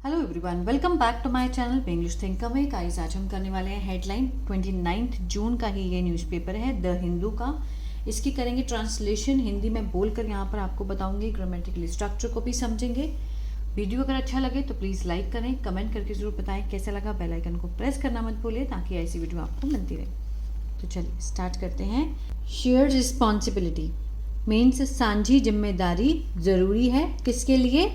Hello everyone, welcome back to my channel English think away. Guys, आज हम करने वाले हैं हेडलाइन 29 जून का ही ये न्यूज़पेपर है द हिंदू का। इसकी करेंगे ट्रांसलेशन, हिंदी में बोल कर यहाँ पर आपको बताऊंगी। ग्रामेटिकल स्ट्रक्चर को भी समझेंगे। वीडियो अगर अच्छा लगे तो प्लीज़ लाइक करें, कमेंट करके ज़रूर बताएं कैसा लगा बेल आइकन को प्रेस करना मत भूलें ताकि ऐसी वीडियो आपको मिलती रहे। तो चलिए स्टार्ट करते हैं। हेडलाइन 29 जून का ही ये न्यूज़पेपर है द हिंदू का। इसकी करेंगे ट्रांसलेशन, हिंदी में बोल कर यहाँ पर आपको बताऊंगी। ग्रामेटिकल स्ट्रक्चर को भी समझेंगे। वीडियो अगर अच्छा लगे तो प्लीज़ लाइक करें, कमेंट करके ज़रूर बताएं कैसा लगा। बेल आइकन को प्रेस करना मत भूलें ताकि ऐसी वीडियो आपको मिलती रहे। तो चलिए स्टार्ट करते हैं। शेयर्ड रिस्पॉन्सिबिलिटी मीन्स सांझी जिम्मेदारी ज़रूरी है। किसके लिए?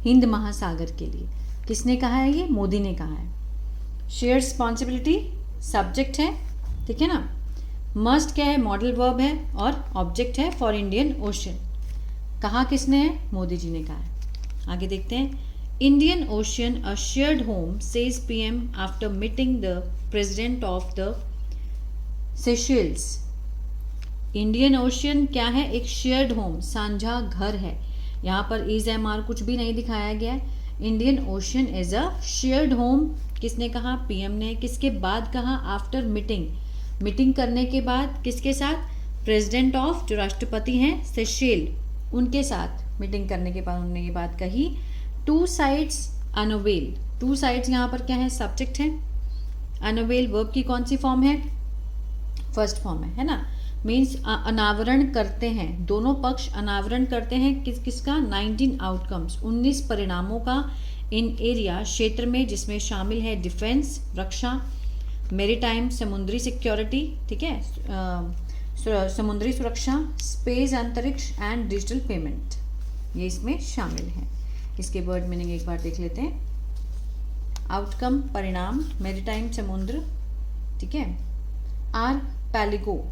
हिंद महासागर के लिए। किसने कहा है? ये मोदी ने कहा है। शेयर्ड रिस्पॉन्सिबिलिटी सब्जेक्ट है, ठीक है ना। मस्ट क्या है? मॉडल वर्ब है। और ऑब्जेक्ट है फॉर इंडियन ओशन। कहा किसने है? मोदी जी ने कहा है। आगे देखते हैं। Indian ocean a shared home says PM after meeting the president of the Seychelles. Indian ocean क्या है? एक शेयर्ड होम, साझा घर है। यहाँ पर इज एम आर कुछ भी नहीं दिखाया गया है। Indian ocean is a shared home. किसने कहा? पीएम ने। किसके बाद कहा? आफ्टर मीटिंग, मीटिंग करने के बाद। किसके साथ? प्रेसिडेंट ऑफ, जो राष्ट्रपति हैं सेशेल, उनके साथ मीटिंग करने के बाद उन्होंने ये बात कही। Two sides unveil, two sides यहाँ पर क्या है? सब्जेक्ट है। अनवेल वर्ब की कौन सी फॉर्म है? फर्स्ट फॉर्म है ना। मीन्स अनावरण करते हैं, दोनों पक्ष अनावरण करते हैं। किसका? 19 आउटकम्स, 19 परिणामों का। इन एरिया, क्षेत्र में, जिसमें शामिल है डिफेंस, रक्षा, मेरीटाइम, समुद्री सिक्योरिटी, ठीक है, समुद्री सुरक्षा, स्पेस, अंतरिक्ष, एंड डिजिटल पेमेंट, ये इसमें शामिल है। इसके वर्ड मीनिंग एक बार देख लेते हैं। आउटकम परिणाम, मेरीटाइम समुद्र, ठीक है। आर्कपैलिगो,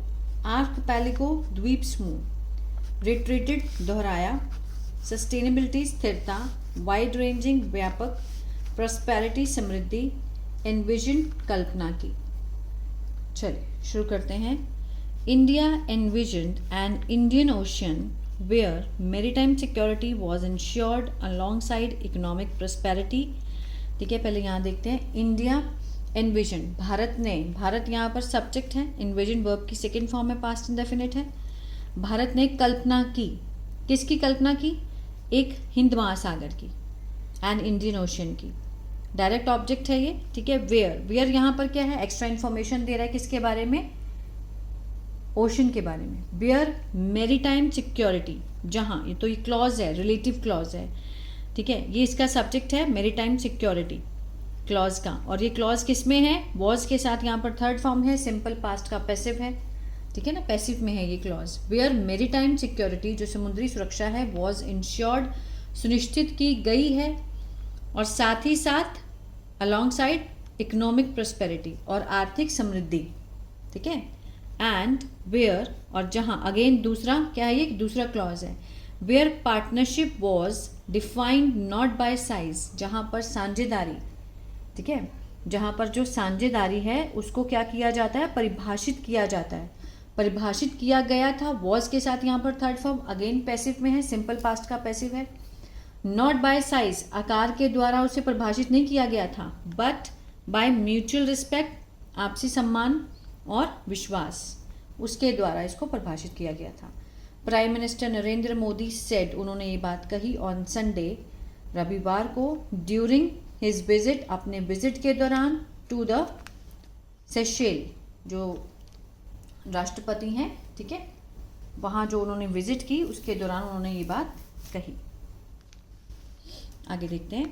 आर्कपैलिगो द्वीप समूह। रिट्रीटेड दोहराया। सस्टेनेबिलिटी स्थिरता। वाइड रेंजिंग व्यापक। प्रॉस्पेरिटी समृद्धि। एनविजन कल्पना की। चलिए शुरू करते हैं। India envisioned an Indian Ocean where maritime security was ensured alongside economic prosperity. ठीक है, पहले यहाँ देखते हैं। इंडिया एनविजन, भारत ने, भारत यहाँ पर सब्जेक्ट है। एनविजन वर्ब की सेकेंड फॉर्म में पास्ट इंडेफिनिट है। भारत ने कल्पना की। किसकी कल्पना की? एक हिंद महासागर की, एंड इंडियन ओशन की। डायरेक्ट ऑब्जेक्ट है ये, ठीक है। वेयर, वेयर यहाँ पर क्या है? एक्स्ट्रा इन्फॉर्मेशन दे रहा है। किसके बारे में? ओशन के बारे में। वेयर मेरीटाइम सिक्योरिटी, जहाँ, ये तो ये क्लॉज है, रिलेटिव क्लॉज है, ठीक है। ये इसका सब्जेक्ट है, मेरीटाइम सिक्योरिटी क्लॉज का। और ये क्लॉज किस में है? वॉज के साथ। यहाँ पर थर्ड फॉर्म है, सिंपल पास्ट का पैसिव है, ठीक है ना, पैसिव में है ये क्लॉज। वेयर मेरीटाइम सिक्योरिटी, जो समुद्री सुरक्षा है, वॉज इंश्योर्ड, सुनिश्चित की गई है, और साथ ही साथ अलॉन्ग साइड इकोनॉमिक प्रॉस्पेरिटी, और आर्थिक समृद्धि, ठीक है। एंड वेयर, और जहाँ, अगेन दूसरा क्या है? ये दूसरा क्लॉज है। Where partnership was defined not by size, जहाँ पर साझेदारी, ठीक है, जहाँ पर जो साझेदारी है उसको क्या किया जाता है? परिभाषित किया जाता है। परिभाषित किया गया था, वॉज के साथ यहाँ पर थर्ड फॉर्म, अगेन पैसिव में है, सिंपल पास्ट का पैसिव है। नॉट बाय साइज, आकार के द्वारा उसे परिभाषित नहीं किया गया था, बट बाय म्यूचुअल रिस्पेक्ट, आपसी सम्मान और विश्वास, उसके द्वारा इसको परिभाषित किया गया था। Prime minister Narendra Modi said, उन्होंने ये बात कही, ऑन संडे, रविवार को, ड्यूरिंग हिज विजिट, अपने विजिट के दौरान, टू द सेशेल, जो राष्ट्रपति हैं, ठीक है, वहाँ जो उन्होंने विजिट की उसके दौरान उन्होंने ये बात कही। आगे देखते हैं।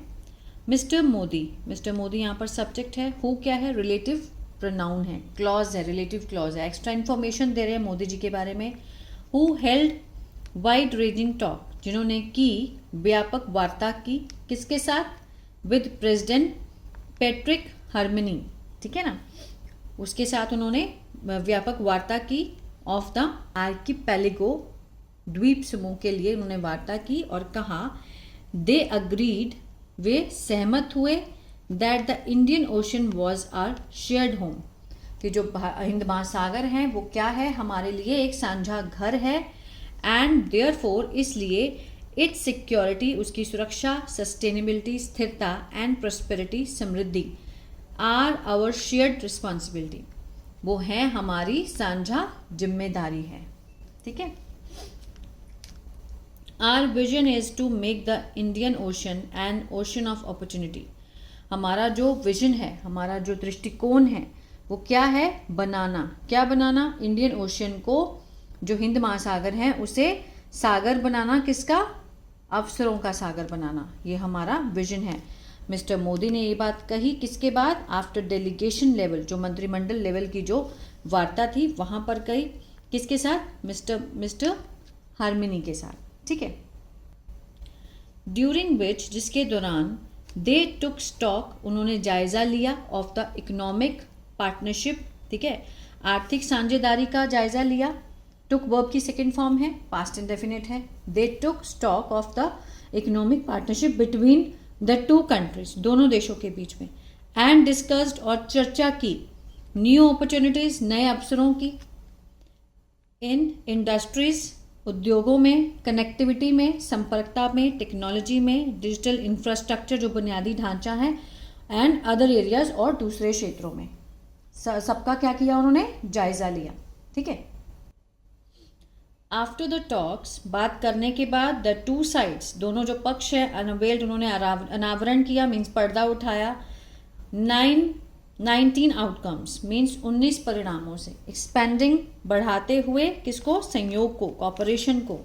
मिस्टर मोदी, मिस्टर मोदी यहाँ पर सब्जेक्ट है। हु क्या है? रिलेटिव प्रोनाउन है, क्लॉज है, रिलेटिव क्लॉज है। एक्स्ट्रा इन्फॉर्मेशन दे रहे हैं मोदी जी के बारे में। Who held wide ranging talk, जिन्होंने की व्यापक वार्ता की। किसके साथ? विद प्रेसिडेंट पैट्रिक हर्मिनी, ठीक है ना, उसके साथ उन्होंने व्यापक वार्ता की। ऑफ द आर्किपेलिगो, द्वीप समूह के लिए उन्होंने वार्ता की, और कहा दे अग्रीड, वे सहमत हुए, that the Indian Ocean was are shared home, कि जो हिंद महासागर हैं वो क्या है? हमारे लिए एक साझा घर है। एंड देयरफॉर, इसलिए, इट्स सिक्योरिटी, उसकी सुरक्षा, सस्टेनेबिलिटी स्थिरता, एंड प्रॉस्पेरिटी समृद्धि, आर आवर शेयर्ड रिस्पॉन्सिबिलिटी, वो है हमारी साझा जिम्मेदारी है, ठीक है। Our vision is to make the Indian Ocean an ocean of opportunity. हमारा जो विजन है, हमारा जो दृष्टिकोण है, वो क्या है? बनाना। क्या बनाना? इंडियन ओशन को, जो हिंद महासागर है, उसे सागर बनाना। किसका? अवसरों का सागर बनाना। ये हमारा विजन है। मिस्टर मोदी ने ये बात कही किसके बाद? आफ्टर डेलीगेशन लेवल, जो मंत्रिमंडल लेवल की जो वार्ता थी वहां पर कही। किसके साथ? मिस्टर हार्मनी के साथ। ठीक है। ड्यूरिंग विच, जिसके दौरान, दे टुक स्टॉक, उन्होंने जायजा लिया, ऑफ द इकोनॉमिक पार्टनरशिप। ठीक है, आर्थिक साझेदारी का जायजा लिया। टुक वर्ब की सेकेंड फॉर्म है, पास्ट इंडेफिनिट है। They took stock of the economic partnership between the two countries, दोनों देशों के बीच में। एंड डिस्कस्ड, और चर्चा की, न्यू अपॉर्चुनिटीज, नए अवसरों की। इन इंडस्ट्रीज, उद्योगों में, कनेक्टिविटी में, संपर्कता में, टेक्नोलॉजी में, डिजिटल इंफ्रास्ट्रक्चर जो बुनियादी ढांचा है, एंड अदर एरियाज, और दूसरे क्षेत्रों में। सबका क्या किया उन्होंने? जायजा लिया। ठीक है। आफ्टर द टॉक्स, बात करने के बाद, द टू साइड्स, दोनों जो पक्ष है, अनवेल्ड, उन्होंने अनावरण किया, मीन्स पर्दा उठाया। 19 आउटकम्स, मीन्स 19 परिणामों से। एक्सपेंडिंग, बढ़ाते हुए, किसको? संयोग को, कॉपरेशन को।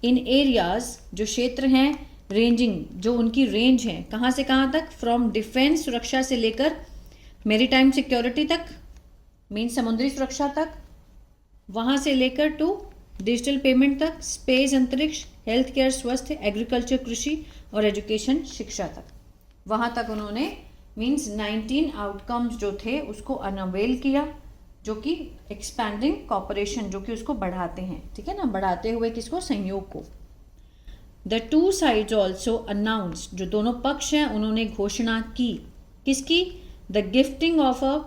इन एरियाज, जो क्षेत्र हैं। रेंजिंग, जो उनकी रेंज है, कहाँ से कहाँ तक? फ्रॉम डिफेंस, सुरक्षा से लेकर मैरीटाइम सिक्योरिटी तक, मीन्स समुद्री सुरक्षा तक, वहाँ से लेकर टू डिजिटल पेमेंट तक, स्पेस, अंतरिक्ष, हेल्थ केयर, स्वास्थ्य, एग्रीकल्चर, कृषि, और एजुकेशन, शिक्षा तक। वहाँ तक उन्होंने मीन्स 19 आउटकम्स जो थे उसको अनवेल किया, जो कि एक्सपैंडिंग कॉपरेशन, जो कि उसको बढ़ाते हैं। ठीक है ना, बढ़ाते हुए किसको? संयोग को। The two sides also announce, जो दोनों पक्ष हैं उन्होंने घोषणा की। किसकी? द गिफ्टिंग ऑफ अ,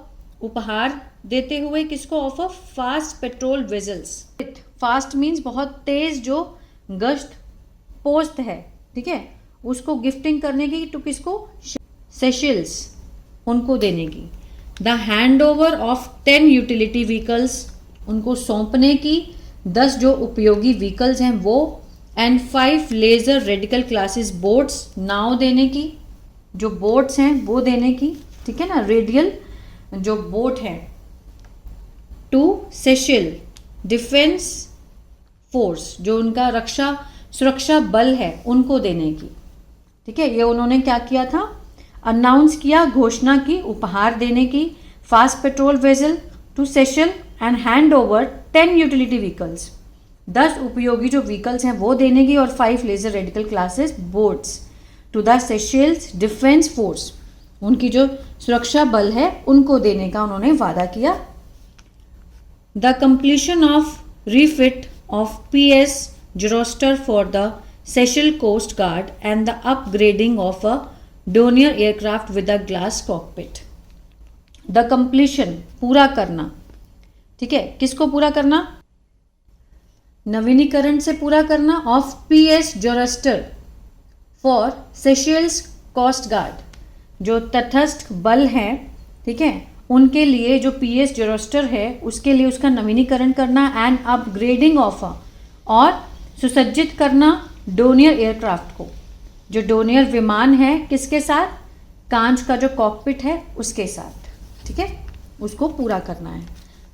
उपहार देते हुए, किसको? Of a fast patrol vessels. Fast means बहुत तेज, जो गश्त पोस्त है, ठीक है, उसको गिफ्टिंग करने की। तो किसको? सेशल्स, उनको देने की। The hand over of 10 utility vehicles, उनको सौंपने की 10 जो उपयोगी व्हीकल्स हैं वो। And 5 laser radical classes boats, नाव देने की, जो बोट्स हैं वो देने की। ठीक है ना, रेडियल जो बोट है। टू सेशल डिफेंस फोर्स, जो उनका सुरक्षा बल है, उनको देने की। ठीक है, ये उन्होंने क्या किया था? अनाउंस किया, घोषणा की, उपहार देने की। Fast patrol vessel to Seychelles and hand over 10 utility vehicles, 10 उपयोगी जो व्हीकल्स हैं वो देने की, और 5 laser radical classes boats to the Seychelles Defence Force, उनकी जो सुरक्षा बल है उनको देने का उन्होंने वादा किया। The completion of refit of PS Gibraltar for the Seychelles Coast Guard and the upgrading of a Dornier aircraft with a glass cockpit. The completion, पूरा करना। ठीक है, किसको पूरा करना? नवीनीकरण से पूरा करना। Of PS Gibraltar for Seychelles Coast Guard, जो तटस्थ बल है, ठीक है, उनके लिए जो PS गिब्राल्टर है उसके लिए उसका नवीनीकरण करना। एंड अपग्रेडिंग ऑफ, और सुसज्जित करना डोनियर एयरक्राफ्ट को, जो डोनियर विमान है, किसके साथ? कांच का जो कॉकपिट है उसके साथ। ठीक है, उसको पूरा करना है।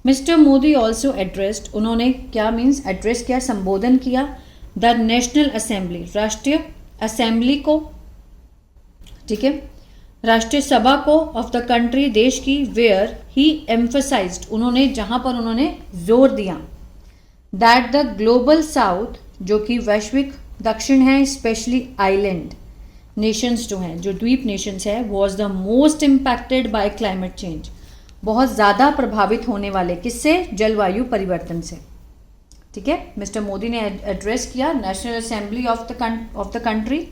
मिस्टर मोदी ऑल्सो एड्रेस्ड, उन्होंने क्या मीन्स एड्रेस किया, संबोधन किया। द नेशनल असेंबली, राष्ट्रीय असेंबली को, ठीक है, राष्ट्रीय सभा को, ऑफ द कंट्री, देश की। वेयर ही एम्फसाइज्ड, उन्होंने जहां पर उन्होंने जोर दिया। दैट द ग्लोबल साउथ, जो कि वैश्विक दक्षिण है, स्पेशली आइलैंड नेशंस जो हैं, जो द्वीप नेशंस है, was the most impacted by climate change, बहुत ज़्यादा प्रभावित होने वाले, किससे? जलवायु परिवर्तन से। ठीक है, मिस्टर मोदी ने एड्रेस किया national assembly of the country,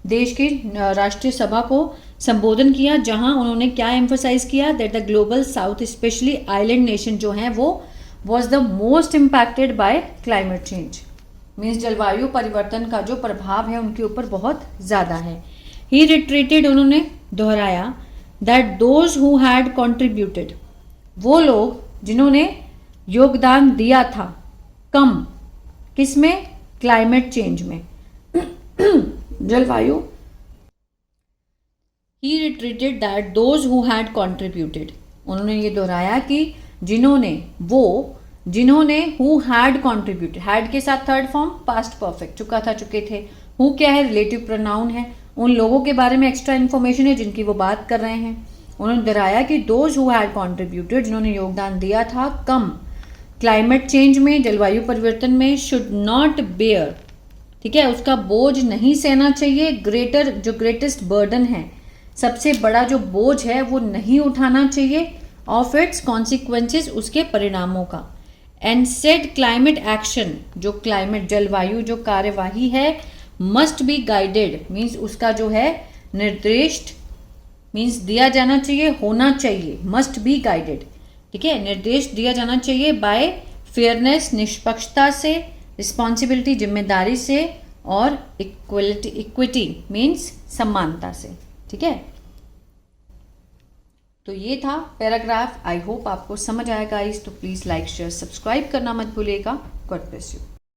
देश की राष्ट्रीय सभा को संबोधन किया, जहां उन्होंने क्या एम्फोसाइज किया? That the global south, specially island nation जो हैं वो was the most impacted by climate change, means जलवायु परिवर्तन का जो प्रभाव है उनके ऊपर बहुत ज़्यादा है। ही रिट्रीटेड, उन्होंने दोहराया, that those who had contributed, वो लोग जिन्होंने योगदान दिया था कम, किसमें? क्लाइमेट चेंज में। जलवायु, he reiterated that those who had contributed, उन्होंने ये दोहराया कि जिन्होंने हु हैड कॉन्ट्रीब्यूटेड, हैड के साथ थर्ड फॉर्म पास्ट परफेक्ट, चुके थे। हु क्या है, रिलेटिव प्रोनाउन है, उन लोगों के बारे में एक्स्ट्रा इन्फॉर्मेशन है जिनकी वो बात कर रहे हैं। उन्होंने दोहराया कि दोज हु हैड कॉन्ट्रीब्यूटेड, जिन्होंने योगदान दिया था कम क्लाइमेट चेंज में, जलवायु परिवर्तन में, शुड नॉट बेयर, ठीक है, उसका बोझ नहीं सहना चाहिए, ग्रेटर, जो ग्रेटेस्ट बर्डन है, सबसे बड़ा जो बोझ है वो नहीं उठाना चाहिए, ऑफ इट्स कॉन्सिक्वेंसेज, उसके परिणामों का। एंड सेड क्लाइमेट एक्शन, जो क्लाइमेट जलवायु जो कार्यवाही है, मस्ट बी गाइडेड, मीन्स उसका जो है निर्देशित, मीन्स दिया जाना चाहिए, होना चाहिए, मस्ट बी गाइडेड, ठीक है, निर्देश दिया जाना चाहिए बाय फेयरनेस, निष्पक्षता से, रिस्पॉन्सिबिलिटी, जिम्मेदारी से, और इक्विटी मीन्स समानता से, ठीक है। तो ये था पैराग्राफ। आई होप आपको समझ आएगा इस, तो प्लीज़ लाइक शेयर सब्सक्राइब करना मत भूलिएगा। God bless you.